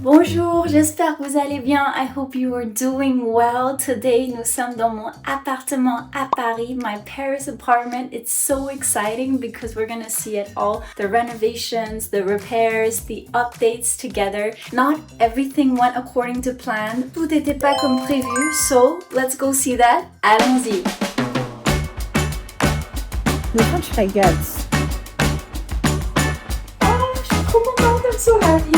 Bonjour, j'espère que vous allez bien. I hope you are doing well. Today, nous sommes dans mon appartement à Paris, my Paris apartment. It's so exciting because we're gonna see it all. The renovations, the repairs, the updates together. Not everything went according to plan. Tout n'était pas comme prévu, so let's go see that. Allons-y. Mais quand tu regardes, Oh, je suis trop contente, I'm so happy.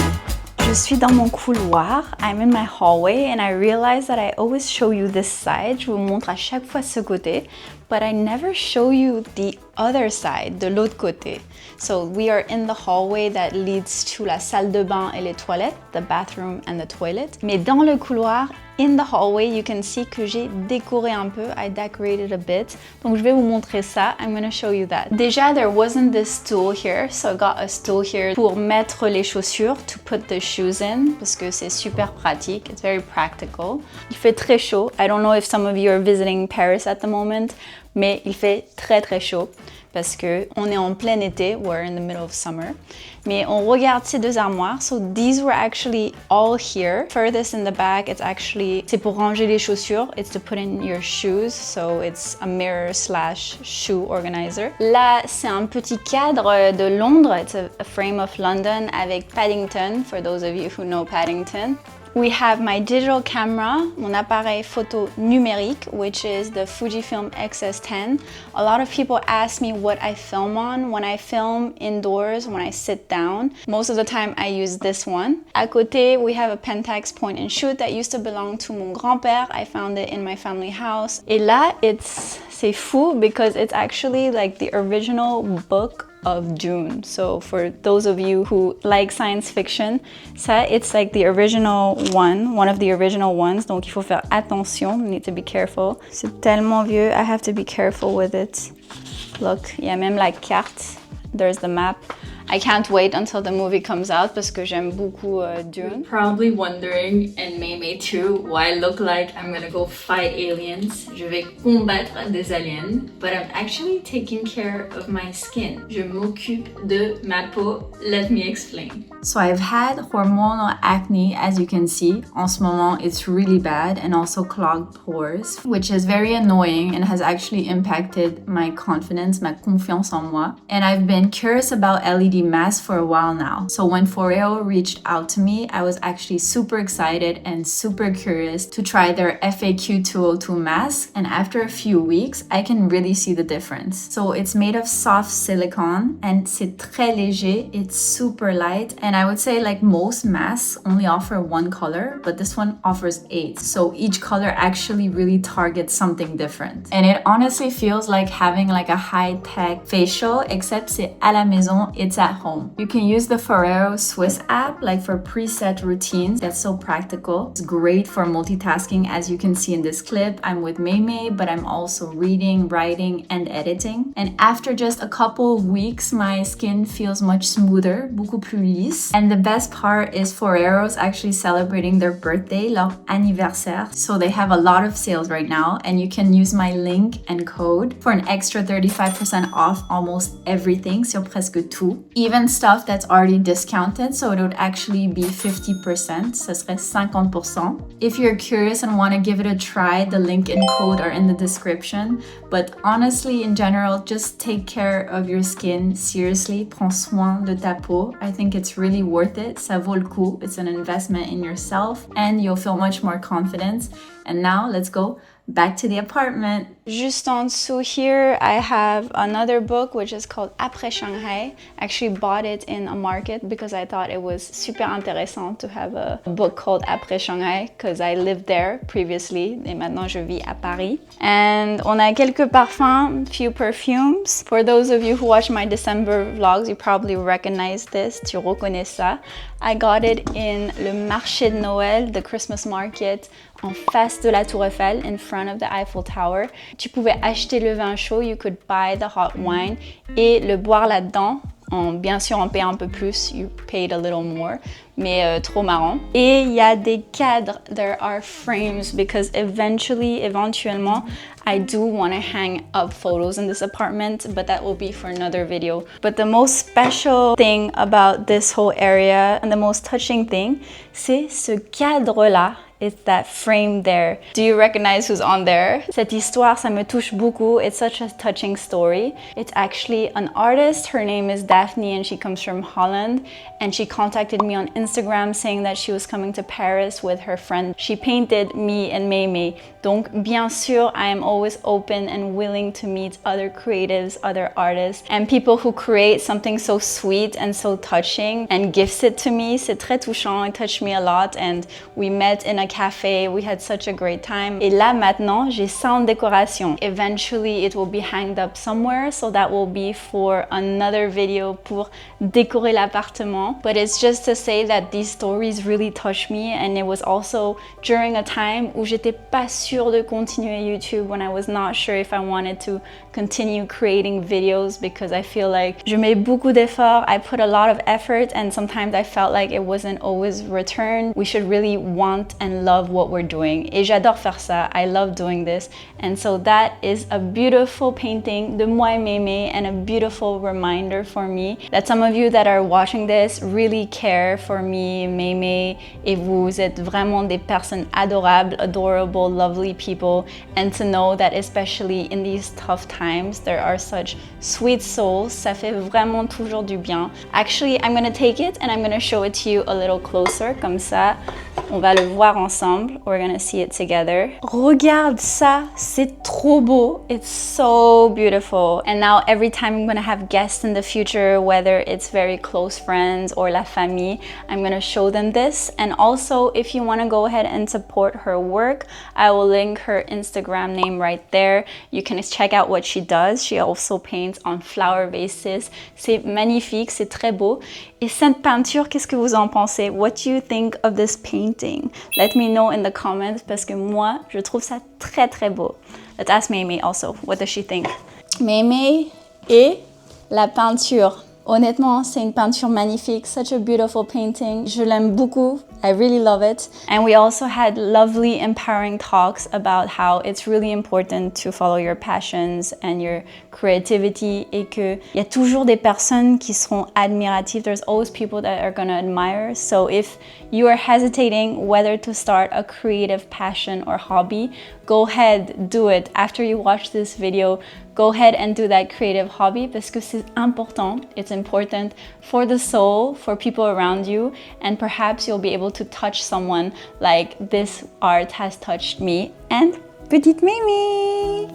Je suis dans mon couloir, I'm in my hallway and I realize that I always show you this side. Je vous montre à chaque fois ce côté, but I never show you the other side, de l'autre côté. So we are in the hallway that leads to la salle de bain et les toilettes, the bathroom and the toilet. Mais dans le couloir, in the hallway, you can see que j'ai décoré un peu. I decorated a bit. Donc je vais vous montrer ça. I'm gonna show you that. Déjà, there wasn't this stool here, so I got a stool here pour mettre les chaussures, to put the shoes in, parce que c'est super pratique. It's very practical. Il fait très chaud. I don't know if some of you are visiting Paris at the moment, mais il fait très très chaud parce que on est en plein été, we're in the middle of summer. Mais on regarde ces deux armoires. So these were actually all here. Furthest in the back, c'est pour ranger les chaussures. It's to put in your shoes. So it's a mirror / shoe organizer. Là, c'est un petit cadre de Londres. It's a frame of London avec Paddington, for those of you who know Paddington. We have my digital camera, mon appareil photo numérique, which is the Fujifilm X-S10. A lot of people ask me what I film on when I film indoors, when I sit down. Most of the time I use this one. À côté, we have a Pentax point and shoot that used to belong to mon grand-père. I found it in my family house. Et là, c'est fou because it's actually like the original book of June. So for those of you who like science fiction, ça, it's like the original one of the original ones. Donc il faut faire attention, you need to be careful. C'est tellement vieux, I have to be careful with it. Look, il y a même la carte. There's the map. I can't wait until the movie comes out parce que j'aime beaucoup Dune. You're probably wondering, and May too, why I look like I'm gonna go fight aliens. Je vais combattre des aliens, but I'm actually taking care of my skin. Je m'occupe de ma peau. Let me explain. So I've had hormonal acne, as you can see. En ce moment, it's really bad, and also clogged pores, which is very annoying and has actually impacted my confidence, ma confiance en moi. And I've been curious about LED masks for a while now. So when Foreo reached out to me, I was actually super excited and super curious to try their FAQ 202 mask. And after a few weeks, I can really see the difference. So it's made of soft silicone and c'est très léger. It's super light. And I would say like most masks only offer one color, but this one offers 8. So each color actually really targets something different. And it honestly feels like having like a high-tech facial, except c'est à la maison, it's at home. You can use the Ferrero Swiss app like for preset routines. That's so practical. It's great for multitasking, as you can see in this clip. I'm with May, but I'm also reading, writing, and editing. And after just a couple of weeks, my skin feels much smoother, beaucoup plus lisse. And the best part is Ferrero's actually celebrating their birthday, leur anniversaire. So they have a lot of sales right now, and you can use my link and code for an extra 35% off almost everything, sur presque tout. Even stuff that's already discounted, so it would actually be 50%, ça serait 50%. If you're curious and want to give it a try, the link and code are in the description. But honestly, in general, just take care of your skin. Seriously, prends soin de ta peau. I think it's really worth it. Ça vaut le coup. It's an investment in yourself and you'll feel much more confidence. And now let's go back to the apartment. Juste en dessous here, I have another book which is called Après Shanghai. I actually bought it in a market because I thought it was super intéressant to have a book called Après Shanghai because I lived there previously et maintenant je vis à Paris. And on a quelques parfums, few perfumes. For those of you who watch my December vlogs, you probably recognize this. Tu reconnais ça. I got it in le marché de Noël, the Christmas market, en face de la Tour Eiffel, in front of the Eiffel Tower. Tu pouvais acheter le vin chaud, you could buy the hot wine et le boire là-dedans. Bien sûr, en payant un peu plus, you paid a little more, mais trop marrant. Et il y a des cadres, there are frames, because éventuellement, I do want to hang up photos in this apartment, but that will be for another video. But the most special thing about this whole area, and the most touching thing, c'est ce cadre-là. It's that frame there. Do you recognize who's on there? Cette histoire, ça me touche beaucoup. It's such a touching story. It's actually an artist. Her name is Daphne and she comes from Holland. And she contacted me on Instagram saying that she was coming to Paris with her friend. She painted me and Maymay. Donc, bien sûr, I am always open and willing to meet other creatives, other artists, and people who create something so sweet and so touching and gifts it to me. C'est très touchant. It touched me a lot. And we met in a café. We had such a great time. Et là, maintenant, j'ai ça en décoration. Eventually, it will be hanged up somewhere. So that will be for another video pour décorer l'appartement. But it's just to say that these stories really touched me. And it was also during a time où j'étais pas sûre de continuer YouTube, when I was not sure if I wanted to continue creating videos, because I feel like je mets beaucoup d'efforts, I put a lot of effort, and sometimes I felt like it wasn't always returned. We should really want and love what we're doing. Et j'adore faire ça. I love doing this. And so that is a beautiful painting de moi et Maymay, and a beautiful reminder for me that some of you that are watching this really care for me, Maymay, et vous êtes vraiment des personnes adorables, adorable, lovely people, and to know that especially in these tough times, there are such sweet souls. Ça fait vraiment toujours du bien. Actually, I'm gonna take it and I'm gonna show it to you a little closer, comme ça, on va le voir ensemble. We're gonna see it together. Regarde ça, c'est trop beau. It's so beautiful. And now every time I'm gonna have guests in the future, whether it's very close friends or la famille, I'm gonna show them this. And also, if you wanna go ahead and support her work, I will link her Instagram name right there. You can check out what she does. She also paints on flower vases. C'est magnifique, c'est très beau. Et cette peinture, qu'est-ce que vous en pensez? What do you think of this painting? Let me know in the comments, parce que moi, je trouve ça très très beau. Let's ask Maymay also. What does she think? Maymay et la peinture. Honnêtement, c'est une peinture magnifique, such a beautiful painting. Je l'aime beaucoup. I really love it. And we also had lovely, empowering talks about how it's really important to follow your passions and your creativity, et que il y a toujours des personnes qui seront admiratives. There's always people that are gonna admire. So if you are hesitating whether to start a creative passion or hobby, go ahead, do it. After you watch this video, go ahead and do that creative hobby, parce que c'est important. It's important for the soul, for people around you, and perhaps you'll be able to touch someone like this art has touched me and petite Maymay.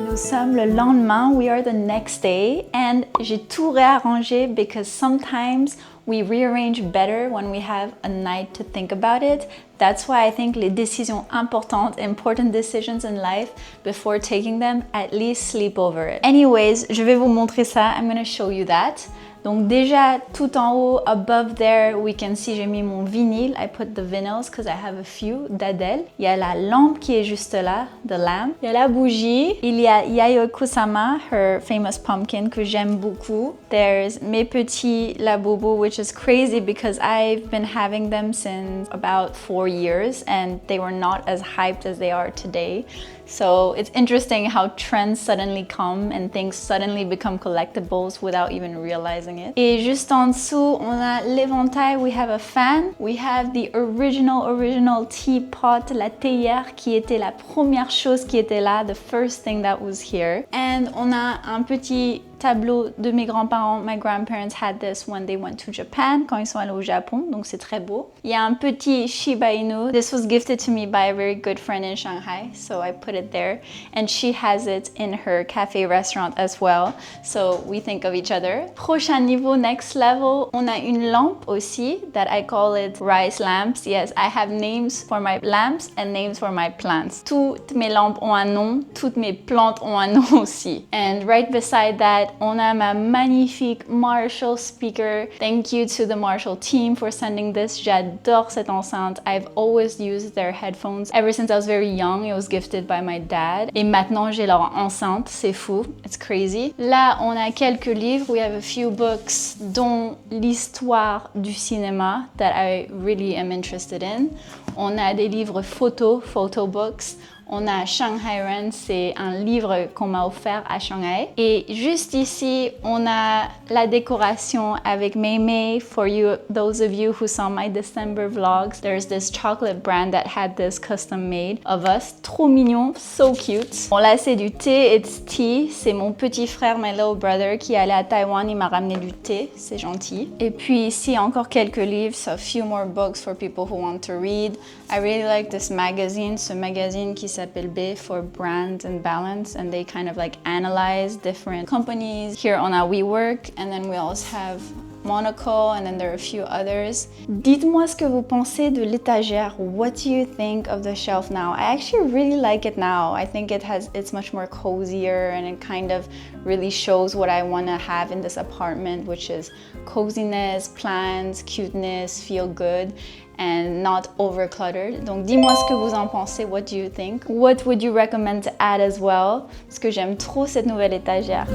Nous sommes le lendemain, we are the next day, and j'ai tout réarrangé because sometimes we rearrange better when we have a night to think about it. That's why I think les décisions importantes, important decisions in life, before taking them, at least sleep over it. Anyways, je vais vous montrer ça. I'm gonna show you that. Donc déjà, tout en haut, above there, we can see, j'ai mis mon vinyle. I put the vinyls because I have a few d'Adèle. Il y a la lampe qui est juste là, the lamp. Il y a la bougie. Il y a Yayoi-kusama, her famous pumpkin, que j'aime beaucoup. There's mes petits labubus, which is crazy because I've been having them since about 4 years and they were not as hyped as they are today. So it's interesting how trends suddenly come and things suddenly become collectibles without even realizing it. Et juste en dessous, on a l'éventail, we have a fan. We have the original teapot, la théière qui était la première chose qui était là, the first thing that was here. And on a un petit tableau de mes grands-parents. My grandparents had this when they went to Japan, quand ils sont allés au Japon, donc c'est très beau. Il y a un petit Shiba Inu. This was gifted to me by a very good friend in Shanghai, so I put it there. And she has it in her cafe restaurant as well, so we think of each other. Prochain niveau, next level, on a une lampe aussi, that I call it rice lamps. Yes, I have names for my lamps and names for my plants. Toutes mes lampes ont un nom, toutes mes plantes ont un nom aussi. And right beside that, that, on a ma magnifique Marshall speaker. Thank you to the Marshall team for sending this. J'adore cette enceinte. I've always used their headphones ever since I was very young. It was gifted by my dad. Et maintenant, j'ai leur enceinte. C'est fou. It's crazy. Là, on a quelques livres. We have a few books, dont l'histoire du cinéma that I really am interested in. On a des livres photo books. On a Shanghai Ren, c'est un livre qu'on m'a offert à Shanghai. Et juste ici, on a la décoration avec Mei. For you, those of you who saw my December vlogs, there's this chocolate brand that had this custom made of us. Trop mignon, so cute. Bon là, c'est du thé, it's tea. C'est mon petit frère, my little brother, qui est allé à Taïwan, il m'a ramené du thé, c'est gentil. Et puis ici, encore quelques livres, so a few more books for people who want to read. I really like this magazine, ce magazine qui s'appelle B for Brand and Balance, and they kind of like analyze different companies. Here on our WeWork, and then we also have Monaco, and then there are a few others. Dites-moi ce que vous pensez de l'étagère. What do you think of the shelf now? I actually really like it now. I think it's much more cozier, and it kind of really shows what I want to have in this apartment, which is coziness, plants, cuteness, feel good, and not over cluttered. Donc dis-moi ce que vous en pensez. What do you think? What would you recommend to add as well? Parce que j'aime trop cette nouvelle étagère.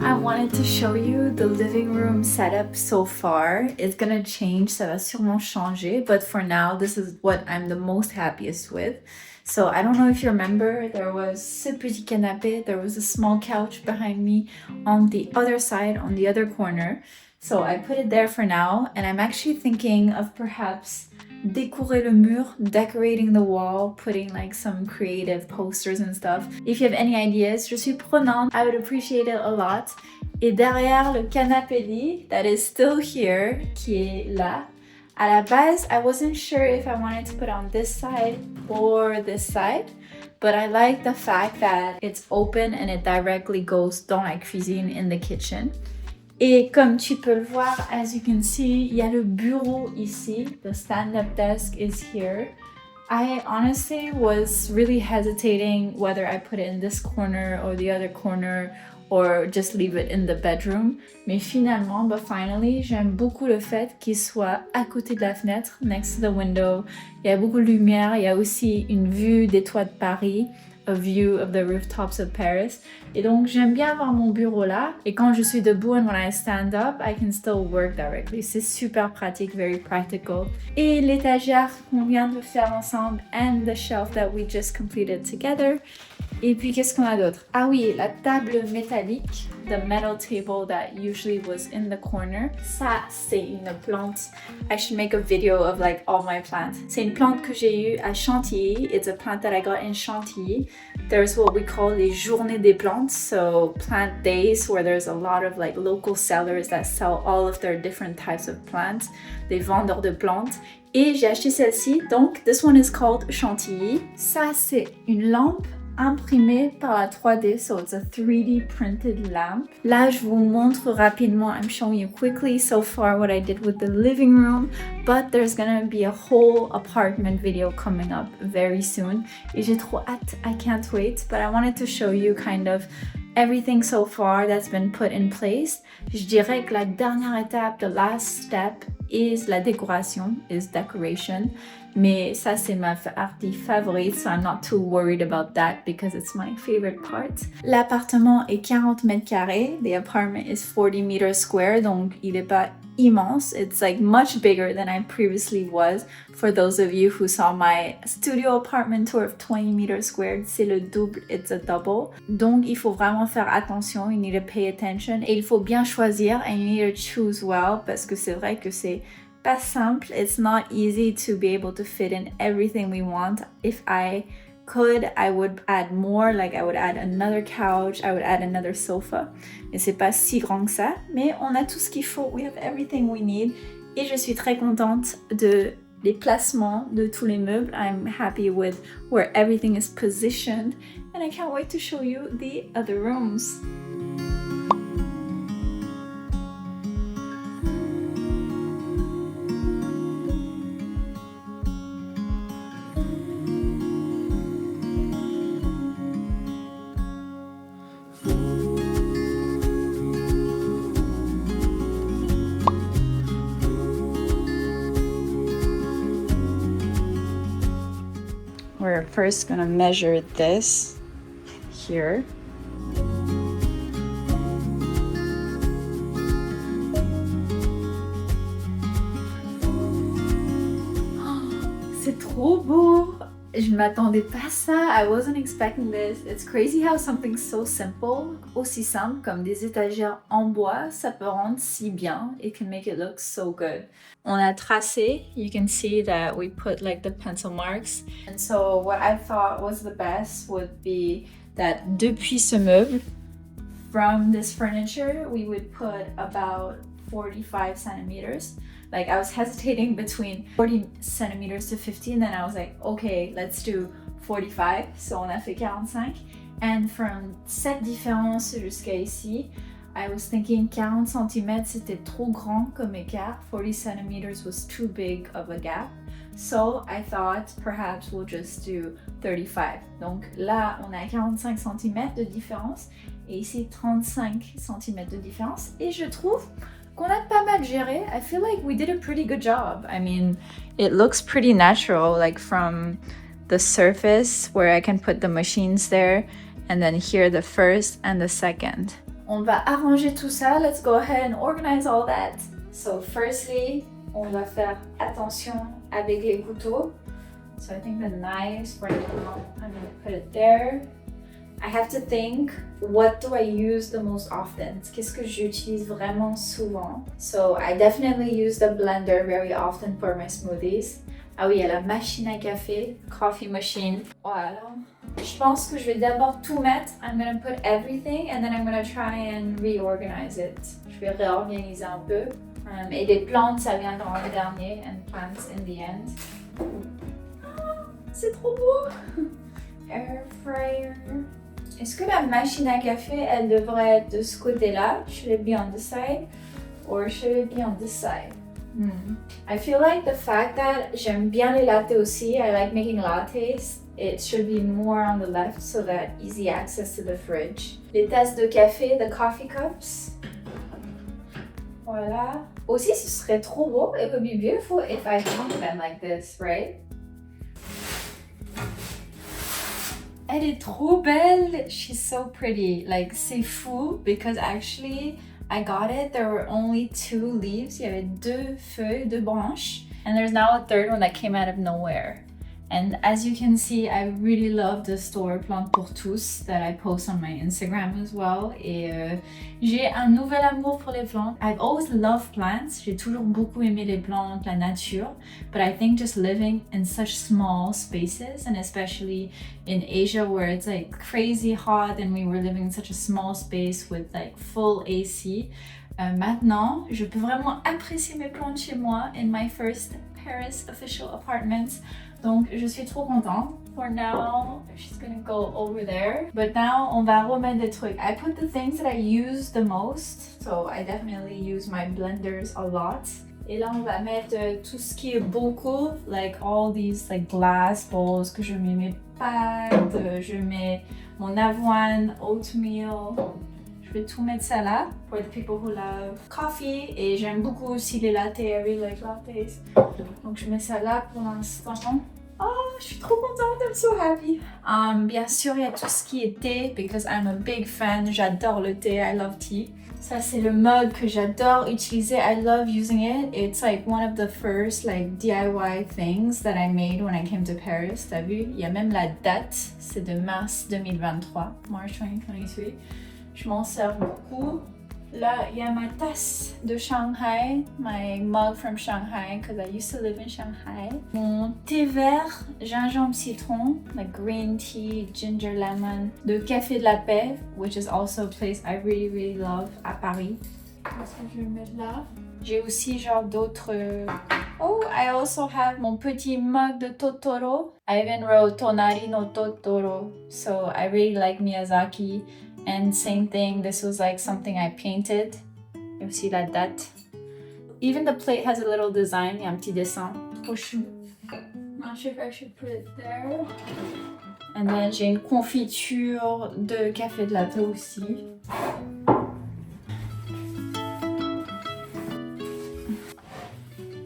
I wanted to show you the living room setup so far. It's gonna change, ça va sûrement changer, but for now, this is what I'm the most happiest with. So I don't know if you remember, there was ce petit canapé, there was a small couch behind me on the other side, on the other corner. So I put it there for now, and I'm actually thinking of perhaps décorer le mur, decorating the wall, putting like some creative posters and stuff. If you have any ideas, je suis prenante. I would appreciate it a lot. Et derrière le canapé lit, that is still here, qui est là. À la base, I wasn't sure if I wanted to put on this side or this side, but I like the fact that it's open and it directly goes dans la cuisine in the kitchen. Et comme tu peux le voir, as you can see, il y a le bureau ici. The stand-up desk is here. I honestly was really hesitating whether I put it in this corner or the other corner or just leave it in the bedroom. Mais finalement, finally, j'aime beaucoup le fait qu'il soit à côté de la fenêtre, next to the window. Il y a beaucoup de lumière, il y a aussi une vue des toits de Paris, a view of the rooftops of Paris. Et donc, j'aime bien avoir mon bureau là. Et quand je suis debout and when I stand up, I can still work directly. C'est super pratique, very practical. Et l'étagère qu'on vient de faire ensemble and the shelf that we just completed together. Et puis, qu'est-ce qu'on a d'autre? Ah oui, la table métallique, the metal table that usually was in the corner. Ça, c'est une plante. I should make a video of like all my plants. C'est une plante que j'ai eue à Chantilly. It's a plant that I got in Chantilly. There's what we call les journées des plantes. So plant days where there's a lot of like local sellers that sell all of their different types of plants. Des vendeurs de plantes. Et j'ai acheté celle-ci. Donc, this one is called Chantilly. Ça, c'est une lampe imprimé par la 3D, so it's a 3D printed lamp. Là, je vous montre rapidement, I'm showing you quickly so far what I did with the living room, but there's gonna be a whole apartment video coming up very soon. Et j'ai trop hâte, I can't wait, but I wanted to show you kind of everything so far that's been put in place. Je dirais que la dernière étape, the last step, is la décoration, is decoration. Mais ça, c'est ma partie favorite, so I'm not too worried about that because it's my favorite part. L'appartement est 40 mètres carrés. The apartment is 40 meters square, donc il est pas immense. It's like much bigger than I previously was. For those of you who saw my studio apartment tour of 20 meters squared, c'est le double, it's a double. Donc il faut vraiment faire attention, you need to pay attention. Et il faut bien choisir, and you need to choose well, parce que c'est vrai que c'est pas simple. It's not easy to be able to fit in everything we want. If I could, I would add more, like I would add another couch, I would add another sofa. Mais c'est pas si grand que ça, mais on a tout ce qu'il faut. We have everything we need. Et je suis très contente de les placements de tous les meubles. I'm happy with where everything is positioned. And I can't wait to show you the other rooms. we're first gonna measure this here. C'est trop beau! Je m'attendais pas à ça. I wasn't expecting this. It's crazy how something so simple, aussi simple comme des étagères en bois, ça peut rendre si bien. It can make it look so good. On a tracé. You can see that we put like the pencil marks. And so what I thought was the best would be that depuis ce meuble, from this furniture, we would put about 45 centimeters. Like I was hesitating between 40 centimeters to 50, and then I was like, okay, let's do 45. So on a fait 45. And from cette différence jusqu'à ici, I was thinking 40 cm c'était trop grand comme écart. 40 centimeters was too big of a gap. So I thought perhaps we'll just do 35. Donc là, on a 45 cm de différence et ici 35 cm de différence. Et je trouve qu'on a pas mal géré. I feel like we did a pretty good job. I mean, it looks pretty natural, like from the surface where I can put the machines there, and then here the first and the second. On va arranger tout ça. Let's go ahead and organize all that. So firstly, on va faire attention avec les couteaux. So I think the knives right now, I'm gonna put it there. I have to think, what do I use the most often? Qu'est-ce que j'utilise vraiment souvent? So I definitely use the blender very often for my smoothies. Ah oui, il y a la machine à café, coffee machine. Voilà. Je pense que je vais d'abord tout mettre. I'm gonna put everything and then I'm gonna try and reorganize it. Je vais réorganiser un peu. Et les plantes, ça viendra en dernier, and plants in the end. C'est trop beau! Air fryer. Est-ce que la machine à café, elle devrait être de ce côté-là? Should it be on this side? Or should it be on this side? I feel like the fact that j'aime bien les lattes aussi, I like making lattes, it should be more on the left so that easy access to the fridge. Les tasses de café, the coffee cups. Voilà. Aussi, ce serait trop beau. It would be beautiful if I hung them like this, right? Elle est trop belle. She's so pretty. Like, c'est fou because actually I got it. There were only 2 leaves. Il y avait 2 feuilles, 2 branches. And there's now a third one that came out of nowhere. And as you can see, I really love the store Plantes pour tous that I post on my Instagram as well. Et j'ai un nouvel amour pour les plantes. I've always loved plants. J'ai toujours beaucoup aimé les plantes, la nature. But I think just living in such small spaces, and especially in Asia where it's like crazy hot and we were living in such a small space with like full AC. Maintenant, je peux vraiment apprécier mes plantes chez moi in my first Paris official apartment. Donc, je suis trop contente. For now, she's gonna go over there. But now, on va remettre des trucs. I put the things that I use the most. So, I definitely use my blenders a lot. Et là, on va mettre tout ce qui est beaucoup, like all these like glass bowls que je mets mes pâtes, je mets mon avoine, oatmeal. Je vais tout mettre ça là for the people who love coffee. Et j'aime beaucoup aussi les lattes. I really like lattes. Donc je mets ça là pour l'instant. Oh, je suis trop contente. I'm so happy. Bien sûr, il y a tout ce qui est thé because I'm a big fan. J'adore le thé. I love tea. Ça, c'est le mug que j'adore utiliser. I love using it. It's like one of the first like DIY things that I made when I came to Paris. T'as vu? Il y a même la date. C'est de mars 2023. March 2023. Je m'en sers beaucoup. Là, il y a ma tasse de Shanghai, my mug from Shanghai, because I used to live in Shanghai. Mon thé vert, gingembre citron, like green tea, ginger lemon. De Café de la Paix, which is also a place I really, really love à Paris. Qu'est-ce que je vais mettre là? J'ai aussi genre d'autres... Oh, I also have mon petit mug de Totoro. I even wrote Tonari no Totoro. So I really like Miyazaki. And same thing, this was like something I painted. You see la date. Even the plate has a little design, il y a un petit dessin. Trop chou. Not sure if I should put it there. And then j'ai une confiture de café de la Paix aussi.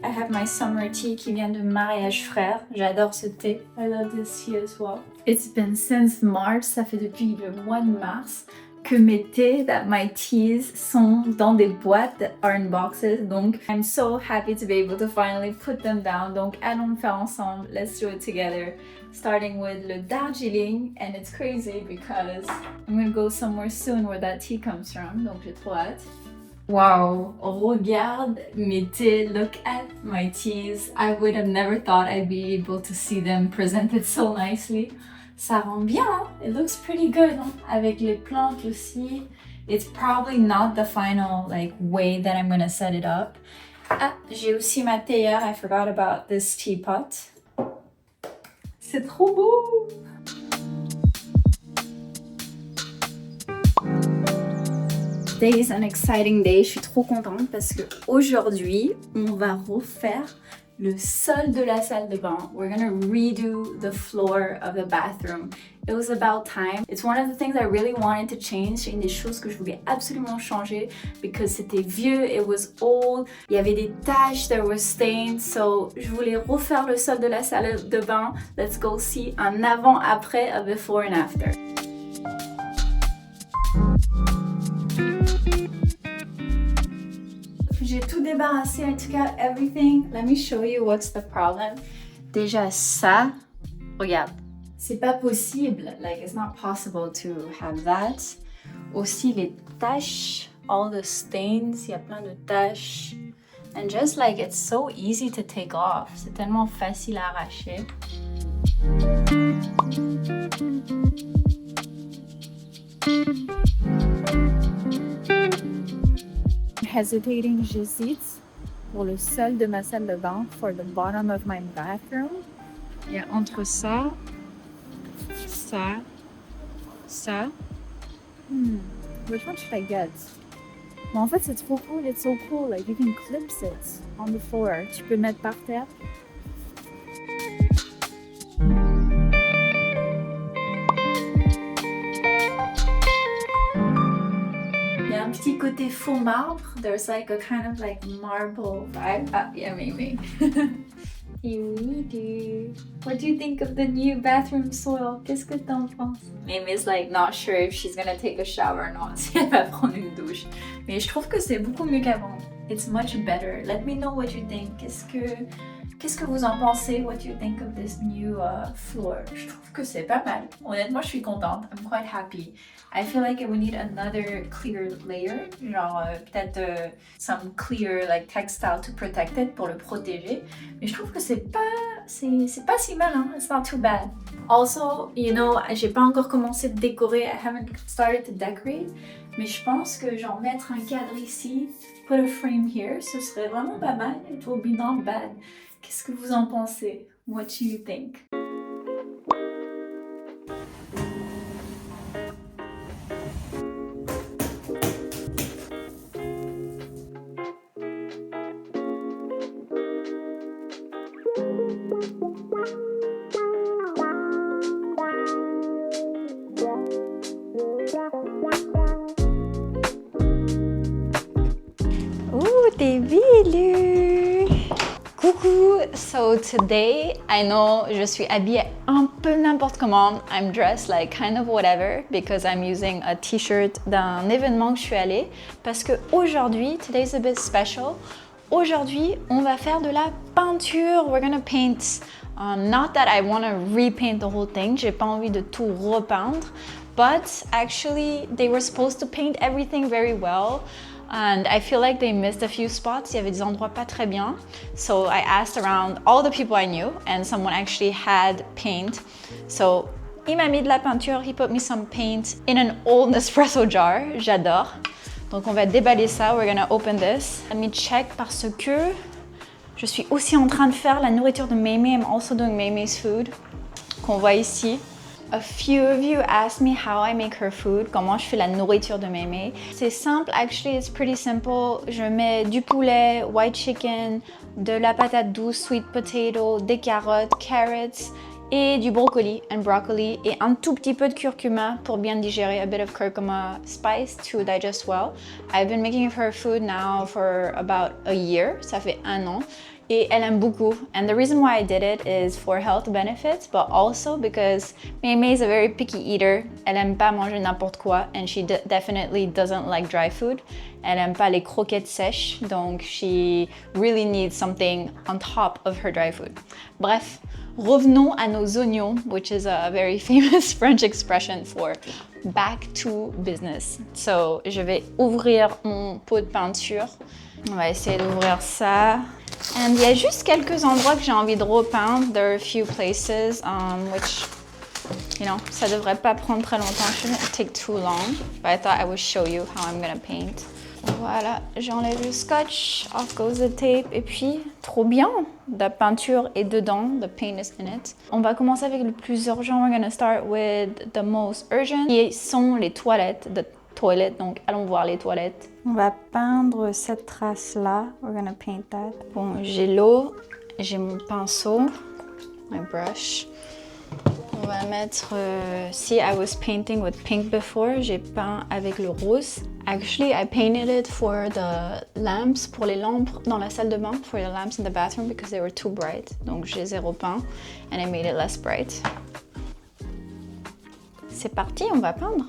I have my summer tea qui vient de mariage frère. J'adore ce thé. I love this tea as well. It's been since March, ça fait depuis le mois de mars que mes thés, that my teas sont dans des boîtes that are in boxes. Donc, I'm so happy to be able to finally put them down. Donc, allons le faire ensemble. Let's do it together. Starting with le Darjeeling, and it's crazy because I'm gonna go somewhere soon where that tea comes from. Donc, j'ai trop hâte. Wow, regarde mes thés, look at my teas. I would have never thought I'd be able to see them presented so nicely. Ça rend bien, hein? It looks pretty good, hein? Avec les plantes aussi. It's probably not the final way that I'm gonna set it up. Ah, j'ai aussi ma théière. I forgot about this teapot. C'est trop beau! Today is an exciting day. Je suis trop contente parce que aujourd'hui, on va refaire le sol de la salle de bain. We're gonna redo the floor of the bathroom. It was about time. It's one of the things I really wanted to change. C'est une des choses que je voulais absolument changer because c'était vieux, it was old. Il y avait des taches, there were stains. So, je voulais refaire le sol de la salle de bain. Let's go see un avant-après, a before and after. J'ai tout débarrassé, I took out everything. Let me show you what's the problem. Déjà ça, regarde, c'est pas possible. It's not possible to have that. Aussi les taches, all the stains, il y a plein de taches. And just it's so easy to take off. C'est tellement facile à arracher. Hesitating, j'hésite pour le sol de ma salle de bain, for the bottom of my bathroom. Il y a entre ça, ça. Which one should I get? Mais en fait, c'est trop cool. It's so cool. You can clip it on the floor. Tu peux le mettre par terre. Un petit côté faux marbre. There's a kind of marble vibe. Ah, yeah, maybe. What do you think of the new bathroom soil? Qu'est-ce que t'en penses? Mimi's not sure if she's gonna take a shower or not. Si elle va prendre une douche. Mais je trouve que c'est beaucoup mieux qu'avant. It's much better. Let me know what you think. Qu'est-ce que vous en pensez? What do you think of this new floor? Je trouve que c'est pas mal. Honnêtement, je suis contente. I'm quite happy. I feel like it would need another clear layer. Genre peut-être some clear textile to protect it, pour le protéger. Mais je trouve que c'est pas si mal, hein? It's not too bad. Also, j'ai pas encore commencé de décorer. I haven't started to decorate. Mais je pense que mettre un cadre ici, put a frame here, ce serait vraiment pas mal. It will be not bad. Qu'est-ce que vous en pensez? What do you think? Ouh, t'es belle! Coucou! So today, I know je suis habillée un peu n'importe comment. I'm dressed kind of whatever because I'm using a t-shirt d'un événement que je suis allée. Parce que aujourd'hui, today's a bit special. Aujourd'hui, on va faire de la peinture. We're gonna paint. Not that I want to repaint the whole thing. J'ai pas envie de tout repeindre. But actually, they were supposed to paint everything very well. And I feel like they missed a few spots. Il y avait des endroits pas très bien. So I asked around all the people I knew and someone actually had paint. So il m'a mis de la peinture. He put me some paint in an old Nespresso jar. J'adore. Donc on va déballer ça. We're gonna open this. Let me check parce que je suis aussi en train de faire la nourriture de Mémé. I'm also doing Mémé's food. Qu'on voit ici. A few of you asked me how I make her food, comment je fais la nourriture de Mémé. C'est simple, actually it's pretty simple. Je mets du poulet, white chicken, de la patate douce, sweet potato, des carottes, carrots et du brocoli and broccoli et un tout petit peu de curcuma pour bien digérer, a bit of curcuma spice to digest well. I've been making her food now for about a year, ça fait 1 an. Et elle aime beaucoup. And the reason why I did it is for health benefits, but also because Maymay is a very picky eater. Elle aime pas manger n'importe quoi, and she definitely doesn't like dry food. Elle aime pas les croquettes sèches, donc she really needs something on top of her dry food. Bref, revenons à nos oignons, which is a very famous French expression for back to business. So, je vais ouvrir mon pot de peinture. On va essayer d'ouvrir ça. And il y a juste quelques endroits que j'ai envie de repeindre. There are a few places which, you know, ça devrait pas prendre très longtemps. It shouldn't take too long. But I thought I would show you how I'm gonna paint. Voilà, j'enlève le scotch, off goes the tape, et puis, trop bien, la peinture est dedans, the paint is in it. On va commencer avec le plus urgent, we're gonna start with the most urgent, qui sont les toilettes, the toilet, donc allons voir les toilettes. On va peindre cette trace-là, we're gonna paint that. Bon, j'ai l'eau, j'ai mon pinceau, my brush. On va mettre, see, I was painting with pink before, j'ai peint avec le rose. Actually, I painted it for the lamps, pour les lampes dans la salle de bain, for the lamps in the bathroom because they were too bright. Donc je les ai repeints and I made it less bright. C'est parti, on va peindre.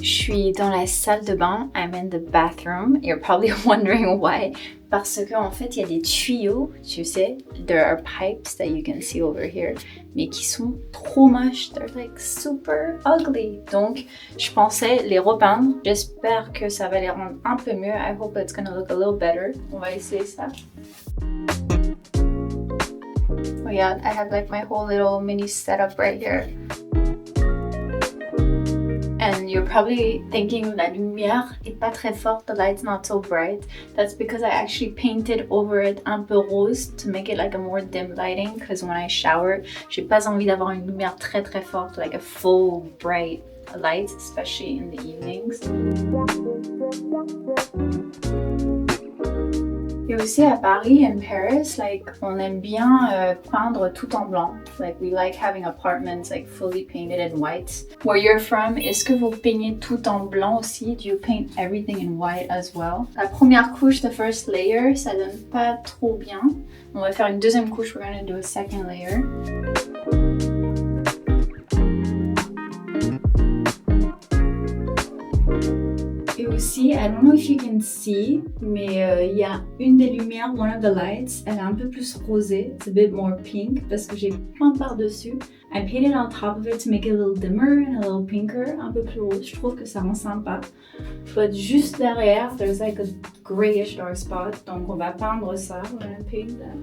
Je suis dans la salle de bain. I'm in the bathroom. You're probably wondering why. Parce qu'en fait, il y a des tuyaux, tu sais. There are pipes that you can see over here, mais qui sont trop moches. They're like super ugly. Donc, je pensais les repeindre. J'espère que ça va les rendre un peu mieux. I hope it's gonna look a little better. On va essayer ça. Regarde, I have like my whole little mini setup right here. And you're probably thinking la lumière est pas très forte, the light's not so bright. That's because I actually painted over it un peu rose to make it like a more dim lighting, because when I shower, j'ai pas envie d'avoir une lumière très très forte, like a full bright light, especially in the evenings. Et aussi à Paris and Paris, like, on aime bien peindre tout en blanc. Like, we like having apartments like fully painted in white. Where you're from, est-ce que vous peignez tout en blanc aussi? Do you paint everything in white as well? La première couche, the first layer, ça donne pas trop bien. On va faire une deuxième couche, we're gonna do a second layer. Et aussi, I don't know if you can see, mais il y a une des lumières, one of the lights, elle est un peu plus rosée. It's a bit more pink parce que j'ai peint par-dessus. I painted on top of it to make it a little dimmer and a little pinker, un peu plus rose. Je trouve que ça rend sympa. But juste derrière, there's like a grayish dark spot. Donc on va peindre ça. We're gonna paint that.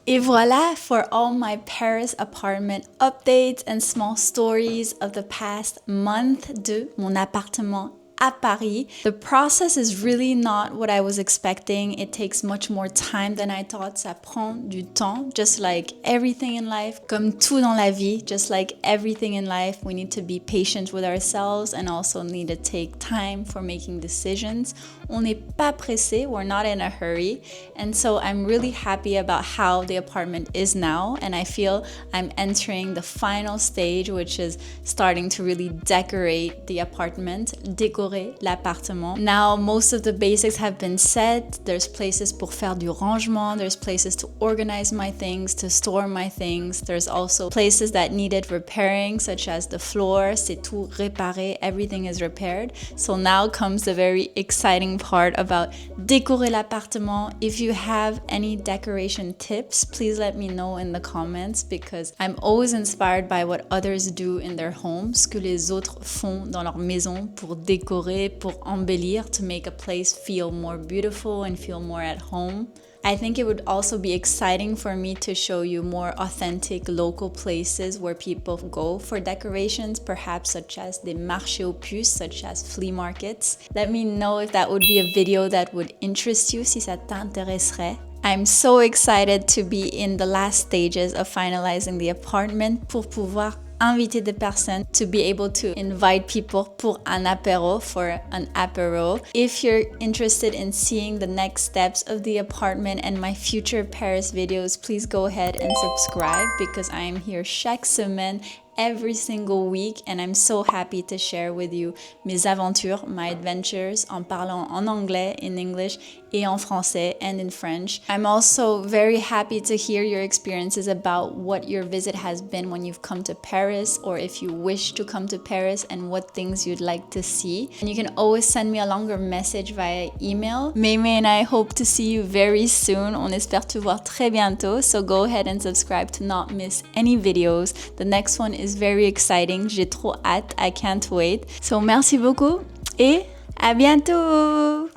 Et voilà for all my Paris apartment updates and small stories of the past month de mon appartement à Paris. The process is really not what I was expecting. It takes much more time than I thought. Ça prend du temps, just like everything in life. Comme tout dans la vie, just like everything in life, we need to be patient with ourselves and also need to take time for making decisions. On n'est pas pressé, we're not in a hurry. And so I'm really happy about how the apartment is now. And I feel I'm entering the final stage, which is starting to really decorate the apartment, décorer l'appartement. Now, most of the basics have been set. There's places pour faire du rangement. There's places to organize my things, to store my things. There's also places that needed repairing, such as the floor. C'est tout réparé. Everything is repaired. So now comes the very exciting part about décorer l'appartement. If you have any decoration tips, please let me know in the comments because I'm always inspired by what others do in their homes, ce que les autres font dans leur maison pour décorer, pour embellir, to make a place feel more beautiful and feel more at home. I think it would also be exciting for me to show you more authentic local places where people go for decorations, perhaps such as des marchés aux puces, such as flea markets. Let me know if that would be a video that would interest you, si ça t'intéresserait. I'm so excited to be in the last stages of finalizing the apartment pour pouvoir inviter des personnes, to be able to invite people pour un apéro, for an apéro. If you're interested in seeing the next steps of the apartment and my future Paris videos, please go ahead and subscribe because I am here chaque semaine, every single week, and I'm so happy to share with you mes aventures, my adventures, en parlant en anglais, in English, et en français, and in French. I'm also very happy to hear your experiences about what your visit has been when you've come to Paris, or if you wish to come to Paris, and what things you'd like to see. And you can always send me a longer message via email. Meme and I hope to see you very soon. On espère te voir très bientôt, so go ahead and subscribe to not miss any videos. The next one is very exciting. J'ai trop hâte. I can't wait. So merci beaucoup et à bientôt!